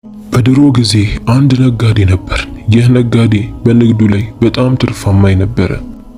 በድሮ ጊዜ አንድ ነጋዴ ነበር። ይህ ነጋዴ በንግዱ ላይ በጣም ትርፋማ የነበረ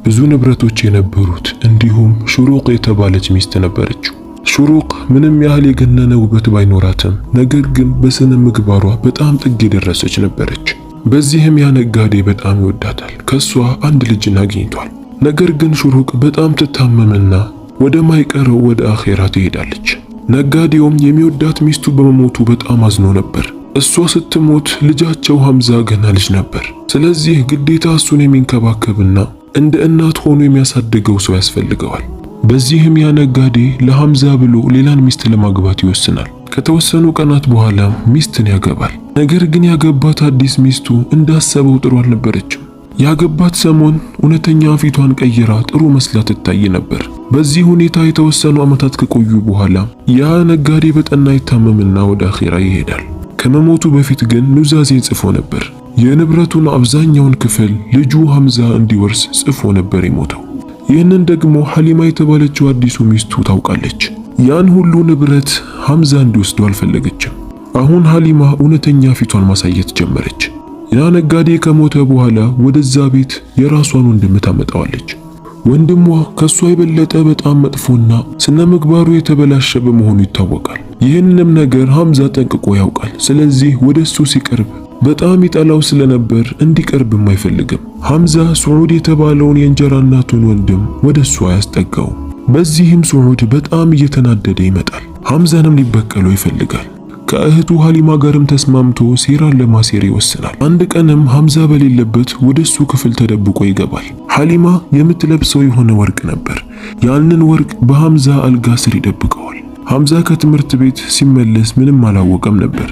ብዙ ንብረቶች የነበሩት እንዲሁም ሹሩቅ የተባለች ሚስት ነበረችው። ሹሩቅ ምንም ያህል የገነነ ውበት ባይኖራትም ነገር ግን በስነ ምግባሯ በጣም ጥግ የደረሰች ነበረች። በዚህም ያ ነጋዴ በጣም ይወዳታል። ከሷ አንድ ልጅን አግኝቷል። ነገር ግን ሹሩቅ በጣም ትታመምና ወደ ማይቀረው ወደ አኼራ ትሄዳለች። ነጋዴውም የሚወዳት ሚስቱ በመሞቱ በጣም አዝኖ ነበር። እሷ ስትሞት ልጃቸው ሐምዛ ገና ልጅ ነበር። ስለዚህ ግዴታ እሱን የሚንከባከብና እንደ እናት ሆኖ የሚያሳድገው ሰው ያስፈልገዋል። በዚህም ያ ነጋዴ ለሐምዛ ብሎ ሌላን ሚስት ለማግባት ይወስናል። ከተወሰኑ ቀናት በኋላ ሚስትን ያገባል። ነገር ግን ያገባት አዲስ ሚስቱ እንዳሰበው ጥሩ አልነበረችም። ያገባት ሰሞን እውነተኛ ፊቷን ቀይራ ጥሩ መስላ ትታይ ነበር። በዚህ ሁኔታ የተወሰኑ ዓመታት ከቆዩ በኋላ ያ ነጋዴ በጠና ይታመምና ወደ አኼራ ይሄዳል። ከመሞቱ በፊት ግን ኑዛዜን ጽፎ ነበር። የንብረቱን አብዛኛውን ክፍል ልጁ ሐምዛ እንዲወርስ ጽፎ ነበር የሞተው። ይህንን ደግሞ ሐሊማ የተባለችው አዲሱ ሚስቱ ታውቃለች። ያን ሁሉ ንብረት ሐምዛ እንዲወስዱ አልፈለገችም። አሁን ሐሊማ እውነተኛ ፊቷን ማሳየት ጀመረች። ያ ነጋዴ ከሞተ በኋላ ወደዛ ቤት የራሷን ወንድም ታመጣዋለች። ወንድሟ ከሷ የበለጠ በጣም መጥፎና ስነ ምግባሩ የተበላሸ በመሆኑ ይታወቃል። ይህንንም ነገር ሐምዛ ጠንቅቆ ያውቃል። ስለዚህ ወደሱ ሲቀርብ በጣም ይጠላው ስለነበር እንዲቀርብም አይፈልግም። ሐምዛ ሱዑድ የተባለውን የእንጀራ እናቱን ወንድም ወደሱ አያስጠጋው። በዚህም ሱዑድ በጣም እየተናደደ ይመጣል። ሐምዛንም ሊበቀለው ይፈልጋል። ከእህቱ ሐሊማ ጋርም ተስማምቶ ሴራን ለማሴር ይወስናል። አንድ ቀንም ሐምዛ በሌለበት ወደሱ ክፍል ተደብቆ ይገባል። ሐሊማ የምትለብሰው የሆነ ወርቅ ነበር። ያንን ወርቅ በሐምዛ አልጋ ስር ይደብቀዋል። ሐምዛ ከትምህርት ቤት ሲመለስ ምንም አላወቀም ነበር።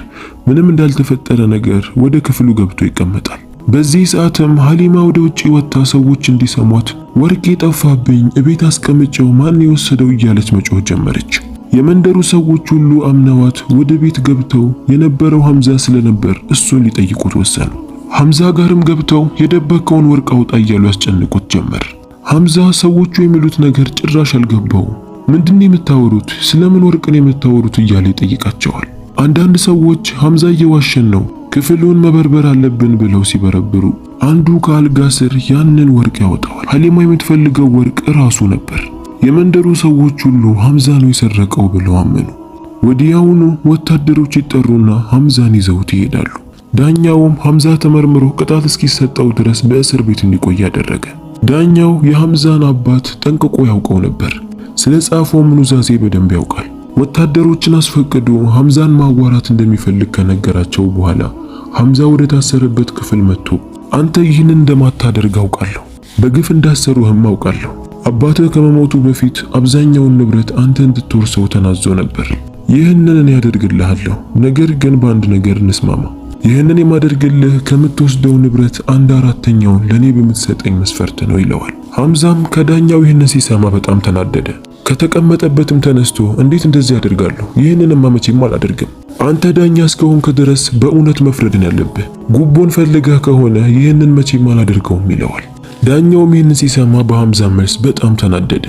ምንም እንዳልተፈጠረ ነገር ወደ ክፍሉ ገብቶ ይቀመጣል። በዚህ ሰዓትም ሐሊማ ወደ ውጪ ወጥታ ሰዎች እንዲሰሟት ወርቄ ጠፋብኝ፣ እቤት አስቀምጬው ማን የወሰደው እያለች መጮህ ጀመረች። የመንደሩ ሰዎች ሁሉ አምነዋት ወደ ቤት ገብተው የነበረው ሐምዛ ስለነበር እሱን ሊጠይቁት ወሰኑ። ሐምዛ ጋርም ገብተው የደበቀውን ወርቅ አውጣ እያሉ ያስጨንቁት ጀመር። ሐምዛ ሰዎቹ የሚሉት ነገር ጭራሽ አልገባውም። ምንድነው የምታወሩት? ስለምን ወርቅ ነው የምታወሩት? እያለ ይጠይቃቸዋል። አንዳንድ ሰዎች ሐምዛ እየዋሸን ነው፣ ክፍሉን መበርበር አለብን ብለው ሲበረብሩ አንዱ ከአልጋ ስር ያንን ወርቅ ያወጣዋል። ሐሊማ የምትፈልገው ወርቅ ራሱ ነበር። የመንደሩ ሰዎች ሁሉ ሐምዛ ነው የሰረቀው ብለው አመኑ። ወዲያውኑ ወታደሮች ይጠሩና ሐምዛን ይዘውት ይሄዳሉ። ዳኛውም ሐምዛ ተመርምሮ ቅጣት እስኪሰጠው ድረስ በእስር ቤት እንዲቆይ ያደረገ። ዳኛው የሐምዛን አባት ጠንቅቆ ያውቀው ነበር። ስለ ጻፈው ኑዛዜ በደንብ ያውቃል። ወታደሮችን አስፈቅዶ ሐምዛን ማዋራት እንደሚፈልግ ከነገራቸው በኋላ ሐምዛ ወደ ታሰረበት ክፍል መጥቶ አንተ ይህንን እንደማታደርግ አውቃለሁ፣ በግፍ እንዳሰሩህም አውቃለሁ። አባትህ ከመሞቱ በፊት አብዛኛውን ንብረት አንተ እንድትወርሰው ተናዞ ነበር። ይህንን እኔ ያደርግልሃለሁ፣ ነገር ግን በአንድ ነገር እንስማማ። ይህንን የማደርግልህ ከምትወስደው ንብረት 1/4ኛውን ለኔ በምትሰጠኝ መስፈርት ነው ይለዋል። ሐምዛም ከዳኛው ይህንን ሲሰማ በጣም ተናደደ። ከተቀመጠበትም ተነስቶ እንዴት እንደዚህ ያደርጋለሁ? ይህንንማ መቼም አላደርግም። አንተ ዳኛ እስከሆንክ ድረስ በእውነት መፍረድን ያለብህ። ጉቦን ፈልገህ ከሆነ ይህንን መቼም አላደርገውም ይለዋል። ዳኛውም ይህንን ሲሰማ በሐምዛ መልስ በጣም ተናደደ።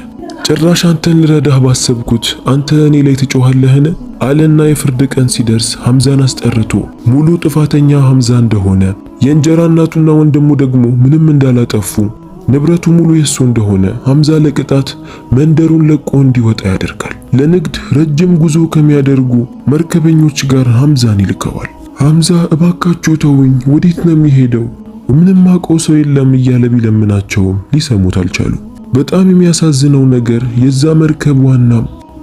ጭራሽ አንተን ልረዳህ ባሰብኩት አንተ እኔ ላይ ትጮሃለህን? አለና የፍርድ ቀን ሲደርስ ሐምዛን አስጠርቶ ሙሉ ጥፋተኛ ሐምዛ እንደሆነ የእንጀራ እናቱና ወንድሙ ደግሞ ምንም እንዳላጠፉ ንብረቱ ሙሉ የሱ እንደሆነ ሐምዛ ለቅጣት መንደሩን ለቆ እንዲወጣ ያደርጋል። ለንግድ ረጅም ጉዞ ከሚያደርጉ መርከበኞች ጋር ሐምዛን ይልከዋል። ሐምዛ እባካችሁ ተውኝ፣ ወዴት ነው የሚሄደው? ምንም አውቀው ሰው የለም እያለ ቢለምናቸውም ሊሰሙት አልቻሉ። በጣም የሚያሳዝነው ነገር የዛ መርከብ ዋና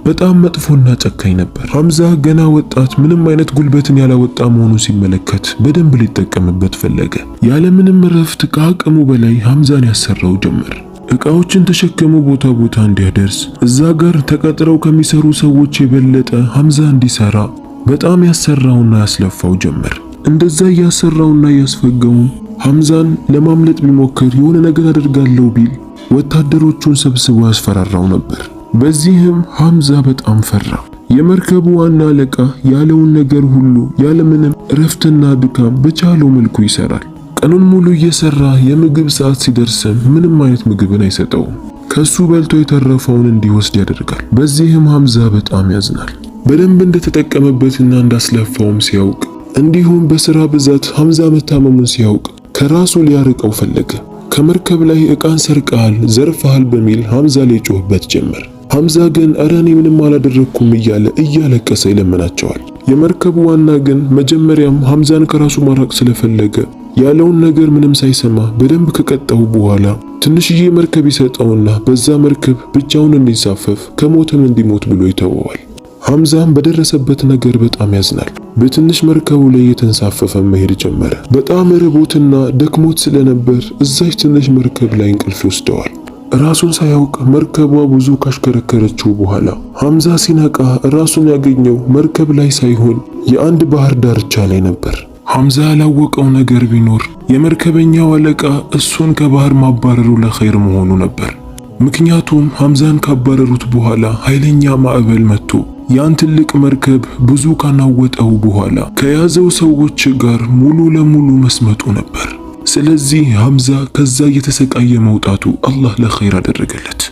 በጣም መጥፎና ጨካኝ ነበር። ሐምዛ ገና ወጣት ምንም አይነት ጉልበትን ያላወጣ መሆኑን ሲመለከት በደንብ ሊጠቀምበት ፈለገ። ያለምንም እረፍት ከአቅሙ በላይ ሐምዛን ያሰራው ጀመር። ዕቃዎችን ተሸክሞ ቦታ ቦታ እንዲያደርስ እዛ ጋር ተቀጥረው ከሚሰሩ ሰዎች የበለጠ ሐምዛ እንዲሰራ በጣም ያሰራውና ያስለፋው ጀመር። እንደዛ ያሰራውና ያስፈገው ሐምዛን ለማምለጥ ቢሞክር የሆነ ነገር አደርጋለሁ ቢል ወታደሮቹን ሰብስቦ ያስፈራራው ነበር። በዚህም ሐምዛ በጣም ፈራ። የመርከቡ ዋና አለቃ ያለውን ነገር ሁሉ ያለምንም እረፍትና ድካም በቻለው መልኩ ይሰራል። ቀኑን ሙሉ እየሰራ የምግብ ሰዓት ሲደርስም ምንም አይነት ምግብን አይሰጠውም። ከሱ በልቶ የተረፈውን እንዲወስድ ያደርጋል። በዚህም ሐምዛ በጣም ያዝናል። በደንብ እንደተጠቀመበትና እንዳስለፋውም ሲያውቅ እንዲሁም በሥራ ብዛት ሐምዛ መታመሙን ሲያውቅ ከራሱ ሊያርቀው ፈለገ። ከመርከብ ላይ ዕቃን ሰርቀሃል፣ ዘርፈሃል በሚል ሐምዛ ላይ ጮህበት ጀመር። ሐምዛ ግን እረ እኔ ምንም አላደረኩም እያለ እያለቀሰ ይለምናቸዋል። የመርከቡ ዋና ግን መጀመሪያም ሐምዛን ከራሱ ማራቅ ስለፈለገ ያለውን ነገር ምንም ሳይሰማ በደንብ ከቀጣው በኋላ ትንሽዬ መርከብ ይሰጠውና በዛ መርከብ ብቻውን እንዲሳፈፍ ከሞትም እንዲሞት ብሎ ይተወዋል። ሐምዛም በደረሰበት ነገር በጣም ያዝናል። በትንሽ መርከቡ ላይ የተንሳፈፈ መሄድ ጀመረ። በጣም ርቦትና ደክሞት ስለነበር እዛች ትንሽ መርከብ ላይ እንቅልፍ ይወስደዋል። ራሱን ሳያውቅ መርከቧ ብዙ ካሽከረከረችው በኋላ ሐምዛ ሲነቃ ራሱን ያገኘው መርከብ ላይ ሳይሆን የአንድ ባህር ዳርቻ ላይ ነበር። ሐምዛ ያላወቀው ነገር ቢኖር የመርከበኛው አለቃ እሱን ከባህር ማባረሩ ለኸይር መሆኑ ነበር። ምክንያቱም ሐምዛን ካባረሩት በኋላ ኃይለኛ ማዕበል መጥቶ ያን ትልቅ መርከብ ብዙ ካናወጠው በኋላ ከያዘው ሰዎች ጋር ሙሉ ለሙሉ መስመጡ ነበር። ስለዚህ ሐምዛ ከዛ እየተሰቃየ መውጣቱ አላህ ለኸይር አደረገለት።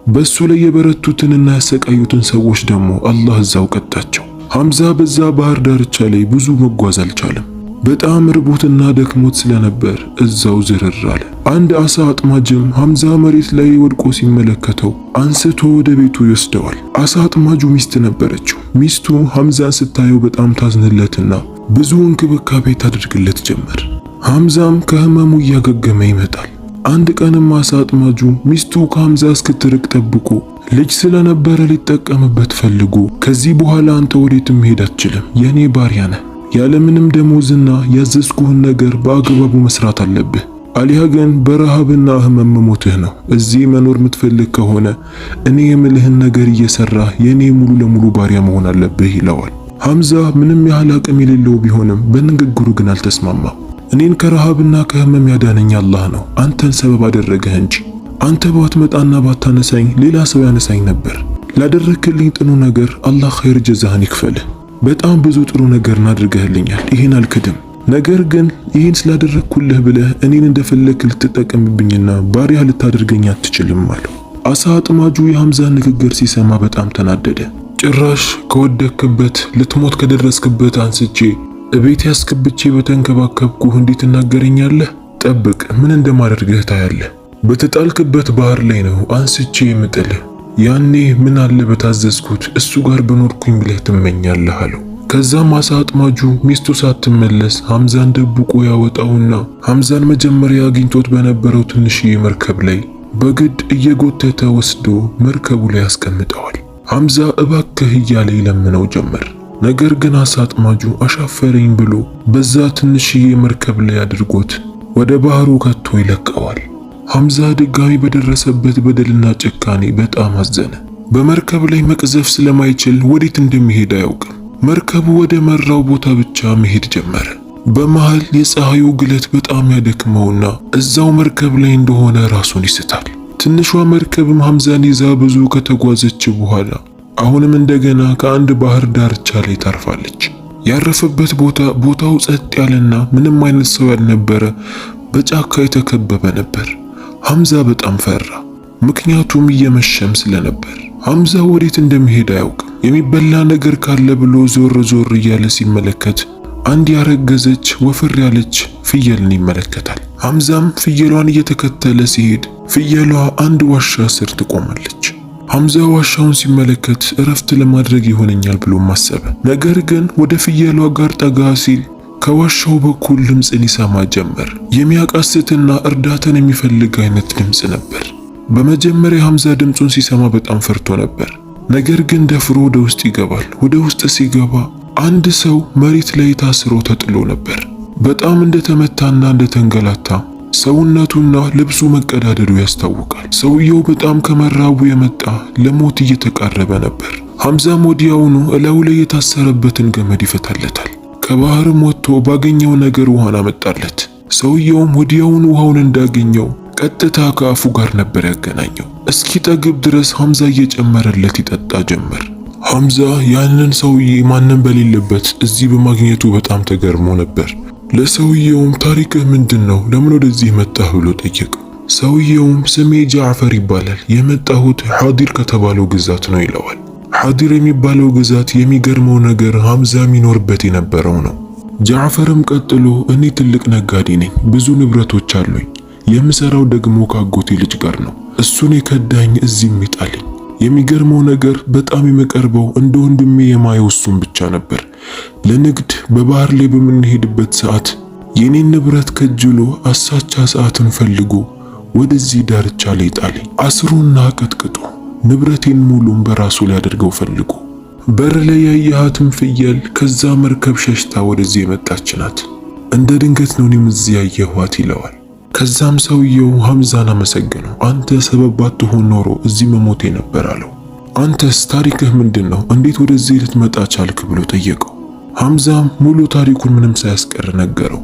በሱ ላይ የበረቱትንና ያሰቃዩትን ሰዎች ደግሞ አላህ እዛው ቀጣቸው። ሐምዛ በዛ ባህር ዳርቻ ላይ ብዙ መጓዝ አልቻለም። በጣም ርቦትና ደክሞት ስለነበር እዛው ዝርር አለ። አንድ አሳ አጥማጅም ሐምዛ መሬት ላይ ወድቆ ሲመለከተው አንስቶ ወደ ቤቱ ይወስደዋል። አሳ አጥማጁ ሚስት ነበረችው። ሚስቱ ሐምዛን ስታየው በጣም ታዝንለትና ብዙ እንክብካቤ ታደርግለት ጀመር። ሐምዛም ከህመሙ እያገገመ ይመጣል። አንድ ቀንም አሳ አጥማጁ ሚስቱ ከሐምዛ እስክትርቅ ጠብቆ ልጅ ስለነበረ ሊጠቀምበት ፈልጎ ከዚህ በኋላ አንተ ወዴትም መሄድ አትችልም፣ የኔ ባሪያ ነህ፣ ያለምንም ደሞዝና ያዘዝኩህን ነገር በአግባቡ መስራት አለብህ፣ አሊያ ግን በረሃብና ህመም መሞትህ ነው። እዚህ መኖር የምትፈልግ ከሆነ እኔ የምልህን ነገር እየሰራህ የኔ ሙሉ ለሙሉ ባሪያ መሆን አለብህ ይለዋል። ሐምዛ ምንም ያህል አቅም የሌለው ቢሆንም በንግግሩ ግን አልተስማማም። እኔን ከረሃብና ከህመም ያዳነኝ አላህ ነው፣ አንተን ሰበብ አደረገህ እንጂ አንተ ባትመጣና ባታነሳኝ ሌላ ሰው ያነሳኝ ነበር። ላደረክልኝ ጥሩ ነገር አላህ ኸይር ጀዛህን ይክፈልህ። በጣም ብዙ ጥሩ ነገርን አድርገህልኛል፣ ይሄን አልክድም። ነገር ግን ይሄን ስላደረግኩልህ ብለህ እኔን እንደፈለክ ልትጠቀምብኝና ባሪያ ልታደርገኝ አትችልም አለው። አሳ አጥማጁ የሐምዛን ንግግር ሲሰማ በጣም ተናደደ። ጭራሽ ከወደክበት ልትሞት ከደረስክበት አንስቼ እቤት ያስገብቼ በተንከባከብኩህ እንዴት እናገረኛለህ? ጠብቅ፣ ምን እንደማደርግህ ታያለህ። በተጣልክበት ባህር ላይ ነው አንስቼ የምጥልህ። ያኔ ምን አለ በታዘዝኩት እሱ ጋር በኖርኩኝ ብለህ ትመኛለህ አለው። ከዛም አሳ አጥማጁ ሚስቱ ሳትመለስ ሐምዛን ደብቆ ያወጣውና ሐምዛን መጀመሪያ አግኝቶት በነበረው ትንሽዬ መርከብ ላይ በግድ እየጎተተ ወስዶ መርከቡ ላይ ያስቀምጠዋል። ሐምዛ እባክህ እያለ ይለምነው ጀመር። ነገር ግን አሳ አጥማጁ አሻፈረኝ ብሎ በዛ ትንሽዬ መርከብ ላይ አድርጎት ወደ ባህሩ ከቶ ይለቀዋል። ሐምዛ ድጋሚ በደረሰበት በደልና ጭካኔ በጣም አዘነ። በመርከብ ላይ መቅዘፍ ስለማይችል ወዴት እንደሚሄድ አያውቅም። መርከቡ ወደ መራው ቦታ ብቻ መሄድ ጀመረ። በመሃል የፀሐዩ ግለት በጣም ያደክመውና እዛው መርከብ ላይ እንደሆነ ራሱን ይስታል። ትንሿ መርከብም ሐምዛን ይዛ ብዙ ከተጓዘች በኋላ አሁንም እንደገና ከአንድ ባህር ዳርቻ ላይ ታርፋለች። ያረፈበት ቦታው ጸጥ ያለና ምንም አይነት ሰው ያልነበረ በጫካ የተከበበ ነበር። ሐምዛ በጣም ፈራ፣ ምክንያቱም እየመሸም ስለነበር። ሐምዛ ወዴት እንደሚሄድ አያውቅም። የሚበላ ነገር ካለ ብሎ ዞር ዞር እያለ ሲመለከት አንድ ያረገዘች ወፍር ያለች ፍየልን ይመለከታል። ሐምዛም ፍየሏን እየተከተለ ሲሄድ ፍየሏ አንድ ዋሻ ስር ትቆማለች። ሐምዛ ዋሻውን ሲመለከት እረፍት ለማድረግ ይሆነኛል ብሎ ማሰበ። ነገር ግን ወደ ፍየሏ ጋር ጠጋ ሲል ከዋሻው በኩል ድምፅን ይሰማ ጀመር። የሚያቃስትና እርዳታን የሚፈልግ አይነት ድምፅ ነበር። በመጀመሪያ ሐምዛ ድምፁን ሲሰማ በጣም ፈርቶ ነበር። ነገር ግን ደፍሮ ወደ ውስጥ ይገባል። ወደ ውስጥ ሲገባ አንድ ሰው መሬት ላይ ታስሮ ተጥሎ ነበር። በጣም እንደተመታና እንደተንገላታ ሰውነቱና ልብሱ መቀዳደዱ ያስታውቃል። ሰውየው በጣም ከመራቡ የመጣ ለሞት እየተቃረበ ነበር። ሐምዛም ወዲያውኑ እላዩ ላይ የታሰረበትን ገመድ ይፈታለታል። ከባህርም ወጥቶ ባገኘው ነገር ውሃን አመጣለት። ሰውየውም ወዲያውኑ ውሃውን እንዳገኘው ቀጥታ ከአፉ ጋር ነበር ያገናኘው። እስኪ ጠግብ ድረስ ሐምዛ እየጨመረለት ይጠጣ ጀመር። ሐምዛ ያንን ሰውዬ ማንም በሌለበት እዚህ በማግኘቱ በጣም ተገርሞ ነበር። ለሰውየውም ታሪክህ ምንድነው? ለምን ወደዚህ መጣህ ብሎ ጠየቀው። ሰውየውም ስሜ ጃዕፈር ይባላል፣ የመጣሁት ሐዲር ከተባለው ግዛት ነው ይለዋል። ሐዲር የሚባለው ግዛት የሚገርመው ነገር ሐምዛ የሚኖርበት የነበረው ነው። ጃዕፈርም ቀጥሎ እኔ ትልቅ ነጋዴ ነኝ፣ ብዙ ንብረቶች አሉኝ። የምሰራው ደግሞ ከአጎቴ ልጅ ጋር ነው። እሱን የከዳኝ እዚህም ይጣለኝ። የሚገርመው ነገር በጣም የመቀርበው እንደ ወንድሜ የማየው እሱን ብቻ ነበር። ለንግድ በባህር ላይ በምንሄድበት ሰዓት የኔን ንብረት ከጅሎ አሳቻ ሰዓትን ፈልጎ ወደዚህ ዳርቻ ላይ ጣለኝ። አስሩና ቀጥቅጦ ንብረቴን ሙሉም በራሱ ሊያደርገው ፈልጎ በር ላይ ያየሃትም ፍየል ከዛ መርከብ ሸሽታ ወደዚህ የመጣች ናት። እንደ ድንገት ነው እኔም እዚህ ያየኋት ይለዋል። ከዛም ሰውየው ሐምዛን አመሰገነው። አንተ ሰበብ ባትሆን ኖሮ እዚህ መሞቴ ነበር አለው። አንተስ ታሪክህ ምንድነው? እንዴት ወደዚህ ልትመጣ ቻልክ ብሎ ጠየቀው። ሐምዛም ሙሉ ታሪኩን ምንም ሳያስቀር ነገረው።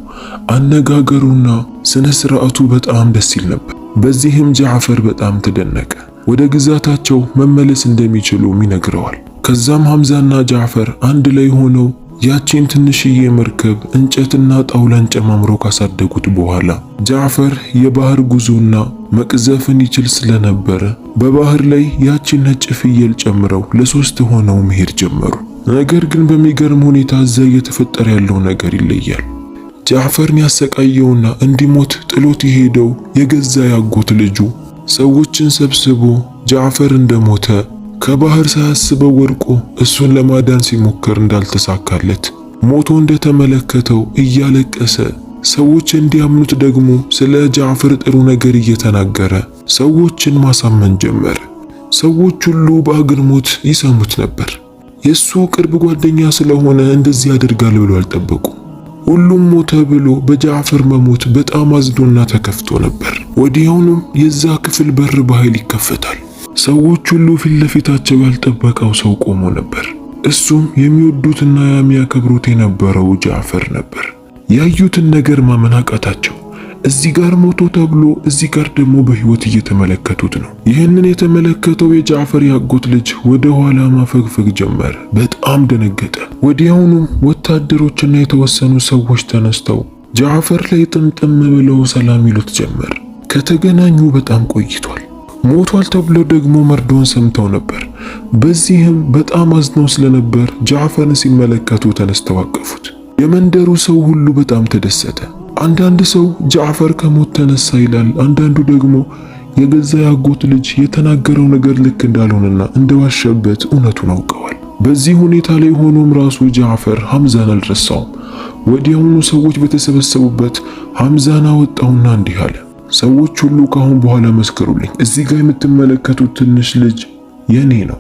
አነጋገሩና ስነ ስርዓቱ በጣም ደስ ይል ነበር። በዚህም ጃዕፈር በጣም ተደነቀ። ወደ ግዛታቸው መመለስ እንደሚችሉም ይነግረዋል። ከዛም ሐምዛና ጃዕፈር አንድ ላይ ሆነው ያቺን ትንሽዬ መርከብ እንጨትና ጣውላን ጨማምሮ ካሳደጉት በኋላ ጃዕፈር የባህር ጉዞና መቅዘፍን ይችል ስለነበረ በባህር ላይ ያቺን ነጭ ፍየል ጨምረው ለሶስት ሆነው መሄድ ጀመሩ። ነገር ግን በሚገርም ሁኔታ እዛ እየተፈጠረ ያለው ነገር ይለያል። ጃዕፈርን ያሰቃየውና እንዲሞት ጥሎት የሄደው የገዛ ያጎት ልጁ ሰዎችን ሰብስቦ ጃዕፈር እንደሞተ ከባህር ሳያስበው ወድቆ እሱን ለማዳን ሲሞክር እንዳልተሳካለት ሞቶ እንደተመለከተው እያለቀሰ ሰዎች እንዲያምኑት ደግሞ ስለ ጃዕፈር ጥሩ ነገር እየተናገረ ሰዎችን ማሳመን ጀመረ። ሰዎች ሁሉ በአግርሞት ይሰሙት ነበር። የሱ ቅርብ ጓደኛ ስለሆነ እንደዚህ ያደርጋል ብሎ አልጠበቁ። ሁሉም ሞተ ብሎ በጃዕፈር መሞት በጣም አዝኖና ተከፍቶ ነበር። ወዲያውኑም የዛ ክፍል በር በኃይል ይከፈታል። ሰዎች ሁሉ ፊት ለፊታቸው ያልጠበቀው ሰው ቆሞ ነበር። እሱም የሚወዱትና የሚያከብሩት የነበረው ጃዕፈር ነበር። ያዩትን ነገር ማመን አቃታቸው። እዚህ ጋር ሞቶ ተብሎ እዚህ ጋር ደግሞ በህይወት እየተመለከቱት ነው። ይህንን የተመለከተው የጃዕፈር ያጎት ልጅ ወደ ኋላ ማፈግፈግ ጀመረ። በጣም ደነገጠ። ወዲያውኑም ወታደሮችና የተወሰኑ ሰዎች ተነስተው ጃዕፈር ላይ ጥምጥም ብለው ሰላም ይሉት ጀመር። ከተገናኙ በጣም ቆይቷል። ሞቷል ተብሎ ደግሞ መርዶን ሰምተው ነበር። በዚህም በጣም አዝነው ስለነበር ጃዕፈርን ሲመለከቱ ተነስተው አቀፉት። የመንደሩ ሰው ሁሉ በጣም ተደሰተ። አንዳንድ ሰው ጃዕፈር ከሞት ተነሳ ይላል። አንዳንዱ ደግሞ የገዛ ያጎት ልጅ የተናገረው ነገር ልክ እንዳልሆነና እንደዋሸበት እውነቱን አውቀዋል። በዚህ ሁኔታ ላይ ሆኖም ራሱ ጃዕፈር ሐምዛን አልረሳውም። ወዲያውኑ ሰዎች በተሰበሰቡበት ሐምዛን አወጣውና እንዲህ አለ። ሰዎች ሁሉ ካሁን በኋላ መስክሩልኝ፣ እዚህ ጋር የምትመለከቱት ትንሽ ልጅ የኔ ነው።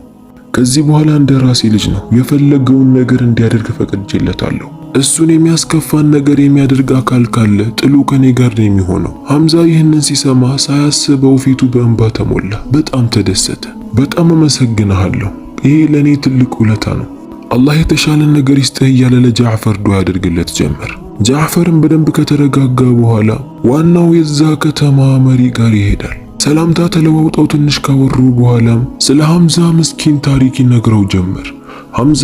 ከዚህ በኋላ እንደ ራሴ ልጅ ነው። የፈለገውን ነገር እንዲያደርግ ፈቅጄለታለሁ። እሱን የሚያስከፋን ነገር የሚያደርግ አካል ካለ ጥሉ ከኔ ጋር ነው የሚሆነው። ሐምዛ ይህንን ሲሰማ ሳያስበው ፊቱ በእንባ ተሞላ። በጣም ተደሰተ። በጣም አመሰግናለሁ፣ ይሄ ለኔ ትልቅ ውለታ ነው። አላህ የተሻለን ነገር ይስጥህ እያለ ለጃዕፈር ዱዓ ያደርግለት ጀመር። ጃዕፈርም በደንብ ከተረጋጋ በኋላ ዋናው የዛ ከተማ መሪ ጋር ይሄዳል። ሰላምታ ተለዋውጠው ትንሽ ካወሩ በኋላም ስለ ሐምዛ ምስኪን ታሪክ ይነግረው ጀመር። ሐምዛ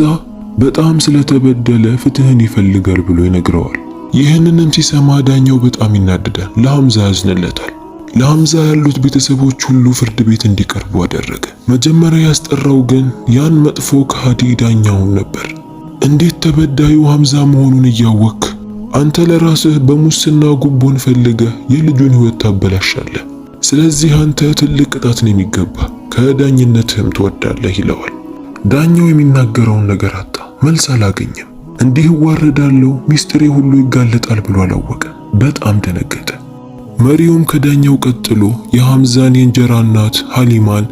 በጣም ስለተበደለ ፍትህን ይፈልጋል ብሎ ይነግረዋል። ይህንንም ሲሰማ ዳኛው በጣም ይናደዳል። ለሐምዛ ያዝንለታል። ለሐምዛ ያሉት ቤተሰቦች ሁሉ ፍርድ ቤት እንዲቀርቡ አደረገ። መጀመሪያ ያስጠራው ግን ያን መጥፎ ከሃዲ ዳኛውን ነበር። እንዴት ተበዳዩ ሐምዛ መሆኑን እያወክ አንተ ለራስህ በሙስና ጉቦን ፈልገህ የልጁን ህይወት ታበላሻለህ። ስለዚህ አንተ ትልቅ ቅጣት ነው የሚገባ፣ ከዳኝነትህም ትወዳለህ ይለዋል። ዳኛው የሚናገረውን ነገር አጣ። መልስ አላገኘም። እንዲህ ዋረዳለው ሚስጥሬ ሁሉ ይጋለጣል ብሎ አላወቀ። በጣም ደነገጠ። መሪውም ከዳኛው ቀጥሎ የሐምዛን የእንጀራ እናት ሐሊማን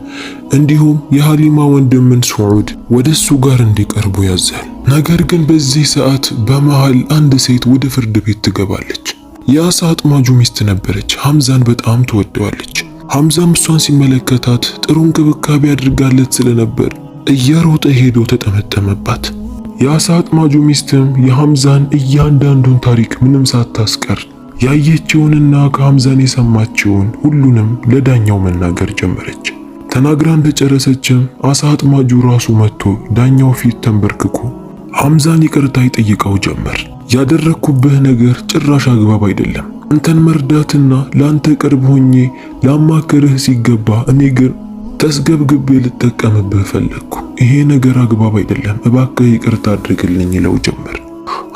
እንዲሁም የሐሊማ ወንድምን ሱዑድ ወደሱ ጋር እንዲቀርቡ ያዛል። ነገር ግን በዚህ ሰዓት በመሃል አንድ ሴት ወደ ፍርድ ቤት ትገባለች። የአሳ አጥማጁ ሚስት ነበረች። ሐምዛን በጣም ትወደዋለች። ሐምዛም እሷን ሲመለከታት ጥሩ እንክብካቤ አድርጋለት ስለነበር እየሮጠ ሄዶ ተጠመጠመባት። የአሳ አጥማጁ ሚስትም የሐምዛን እያንዳንዱን ታሪክ ምንም ሳታስቀር ያየችውንና ከሐምዛን የሰማችውን ሁሉንም ለዳኛው መናገር ጀመረች። ተናግራ እንደጨረሰችም አሳ አጥማጁ ራሱ መጥቶ ዳኛው ፊት ተንበርክኮ ሐምዛን ይቅርታ ይጠይቀው ጀመር። ያደረኩብህ ነገር ጭራሽ አግባብ አይደለም። አንተን መርዳትና ለአንተ ቅርብ ሆኜ ላማክርህ ሲገባ እኔ ግን ተስገብግቤ ልጠቀምብህ ፈለግኩ። ይሄ ነገር አግባብ አይደለም፣ እባክህ ይቅርታ አድርግልኝ ይለው ጀመር።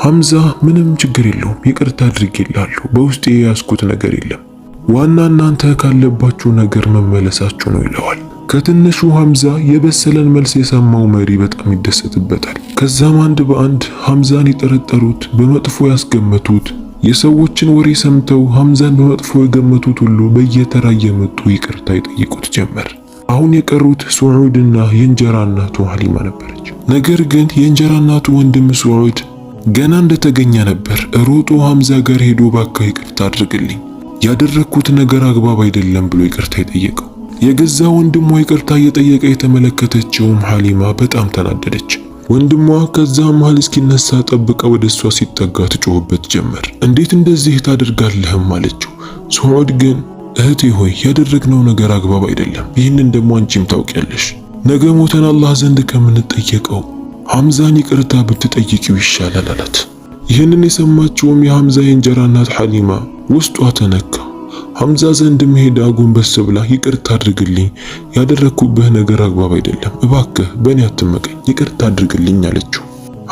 ሐምዛ ምንም ችግር የለውም ይቅርታ አድርጌልሃለሁ፣ በውስጤ የያዝኩት ነገር የለም፣ ዋና እናንተ ካለባችሁ ነገር መመለሳችሁ ነው ይለዋል። ከትንሹ ሐምዛ የበሰለን መልስ የሰማው መሪ በጣም ይደሰትበታል። ከዛም አንድ በአንድ ሐምዛን የጠረጠሩት፣ በመጥፎ ያስገመቱት፣ የሰዎችን ወሬ ሰምተው ሐምዛን በመጥፎ የገመቱት ሁሉ በየተራ እየመጡ ይቅርታ ይጠይቁት ጀመር። አሁን የቀሩት ሱዑድና የእንጀራ እናቱ ሐሊማ ነበረች። ነገር ግን የእንጀራ እናቱ ወንድም ሱዑድ ገና እንደተገኘ ነበር ሮጦ ሐምዛ ጋር ሄዶ እባክህ ይቅርታ አድርግልኝ፣ ያደረግኩት ነገር አግባብ አይደለም ብሎ ይቅርታ የጠየቀው። የገዛ ወንድሟ ይቅርታ እየጠየቀ የተመለከተችውም ሐሊማ በጣም ተናደደች። ወንድሟ ከዛ መሃል እስኪነሳ ጠብቃ ወደ እሷ ሲጠጋ ትጮህበት ጀመር። እንዴት እንደዚህ ታደርጋለህም አለችው። ሱዑድ ግን እህቴ ሆይ ያደረግነው ነገር አግባብ አይደለም፣ ይህንን ደግሞ አንቺም ታውቂያለሽ። ነገ ሞተን አላህ ዘንድ ከምንጠየቀው ሐምዛን ይቅርታ ብትጠይቂው ይሻላል አላት። ይህንን የሰማችውም የሐምዛ የእንጀራ እናት ሐሊማ ውስጧ ተነካ። ሐምዛ ዘንድ መሄዳ ጎንበስ ብላ ይቅርታ አድርግልኝ፣ ያደረግኩብህ ነገር አግባብ አይደለም፣ እባክህ በእኔ አትመቀኝ፣ ይቅርታ አድርግልኝ አለችው።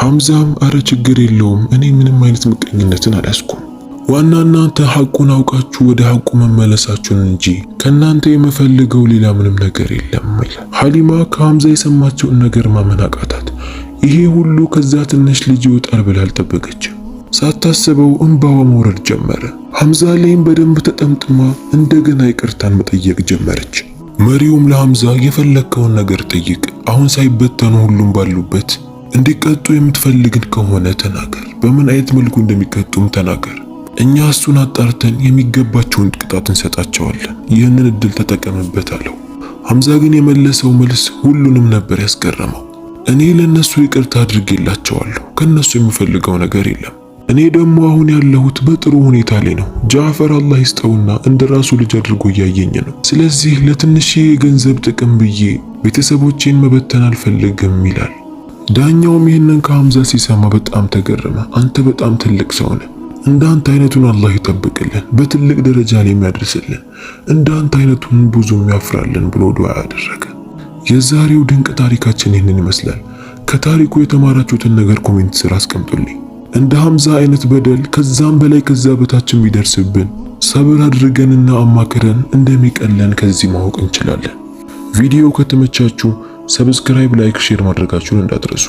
ሐምዛም አረ ችግር የለውም እኔ ምንም አይነት ምቀኝነትን አልያዝኩም፣ ዋና እናንተ ሐቁን አውቃችሁ ወደ ሐቁ መመለሳችሁን እንጂ ከናንተ የምፈልገው ሌላ ምንም ነገር የለም ይላል። ሐሊማ ከሐምዛ የሰማችውን ነገር ማመን አቃታት። ይሄ ሁሉ ከዛ ትንሽ ልጅ ይወጣል ብላ አልጠበቀችም። ሳታስበው እንባዋ መውረድ ጀመረ። ሐምዛ ላይም በደንብ ተጠምጥማ እንደገና ይቅርታን መጠየቅ ጀመረች። መሪውም ለሐምዛ የፈለከውን ነገር ጠይቅ፣ አሁን ሳይበተኑ ሁሉም ባሉበት እንዲቀጡ የምትፈልግን ከሆነ ተናገር፣ በምን አይነት መልኩ እንደሚቀጡም ተናገር፣ እኛ እሱን አጣርተን የሚገባቸውን ቅጣት እንሰጣቸዋለን፣ ይህንን እድል ተጠቀምበት አለው። ሐምዛ ግን የመለሰው መልስ ሁሉንም ነበር ያስገረመው። እኔ ለነሱ ይቅርታ አድርጌላቸዋለሁ፣ ከነሱ የምፈልገው ነገር የለም። እኔ ደግሞ አሁን ያለሁት በጥሩ ሁኔታ ላይ ነው። ጃዕፈር አላህ ይስጠውና እንደራሱ ልጅ አድርጎ እያየኝ ነው። ስለዚህ ለትንሽ የገንዘብ ጥቅም ብዬ ቤተሰቦቼን መበተን አልፈልግም ይላል። ዳኛውም ይህንን ከሐምዛ ሲሰማ በጣም ተገረመ። አንተ በጣም ትልቅ ሰው ነህ፣ እንዳንተ አይነቱን አላህ ይጠብቅልን፣ በትልቅ ደረጃ ላይ የሚያደርስልን፣ እንዳንተ አይነቱን ብዙ የሚያፍራልን ብሎ ዱዓ ያደረገ። የዛሬው ድንቅ ታሪካችን ይህንን ይመስላል። ከታሪኩ የተማራችሁትን ነገር ኮሜንት ስር አስቀምጡልኝ። እንደ ሐምዛ አይነት በደል ከዛም በላይ ከዛ በታችም ቢደርስብን ሰብር አድርገንና አማክረን እንደሚቀለን ከዚህ ማወቅ እንችላለን። ቪዲዮ ከተመቻችሁ ሰብስክራይብ፣ ላይክ፣ ሼር ማድረጋችሁን እንዳትረሱ።